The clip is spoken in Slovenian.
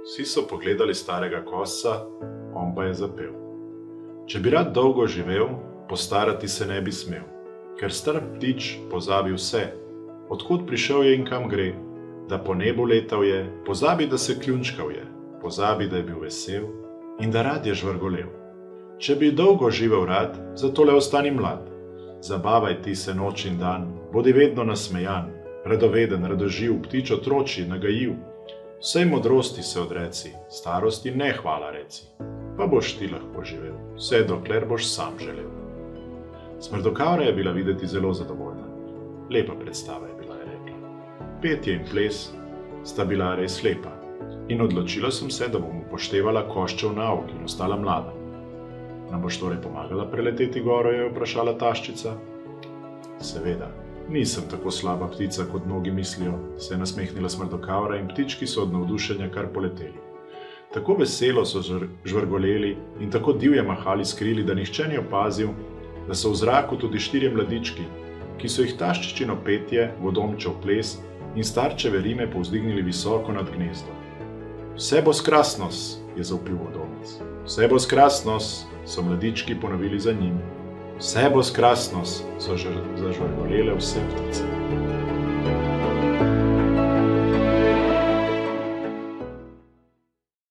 Vsi so pogledali starega kosa, on pa je zapel. Če bi rad dolgo živel, postarati se ne bi smel, ker star ptič pozabi vse, odkud prišel je in kam gre, da po nebu letal je, pozabi, da se kljunčkal je, pozabi, da je bil vesel in da rad je žvrgolel. Če bi dolgo živel rad, zato le ostani mlad. Zabavaj ti se noč in dan, bodi vedno nasmejan, radoveden, radoživ, ptič otroči, nagajiv. Vsej modrosti se odreci, starosti ne hvala reci, pa boš ti lahko živel, vse dokler boš sam želel. Smrdokavra je bila videti zelo zadovoljna. Lepa predstava je bila, je rekla. Petje in ples sta bila res lepa in odločila sem se, da bom upoštevala koščev nauk in ostala mlada. Nam boš torej pomagala preleteti goro, je vprašala taščica. Seveda. Nisem tako slaba ptica, kot mnogi mislijo, se je nasmehnila smrdokavra in ptički so od navdušenja kar poleteli. Tako veselo so žvrgoleli in tako divje mahali s krili, da nihče ni opazil, da so v zraku tudi 4 mladički, ki so jih taščičino petje, vodomčev ples in starčeve rime povzdignili visoko nad gnezdo. Vse bo skrasnos, je zavpil vodomec. Vse bo skrasnos, so mladički ponovili za njim. Vse bo skrasnos, so zažvrgolele vse ptice.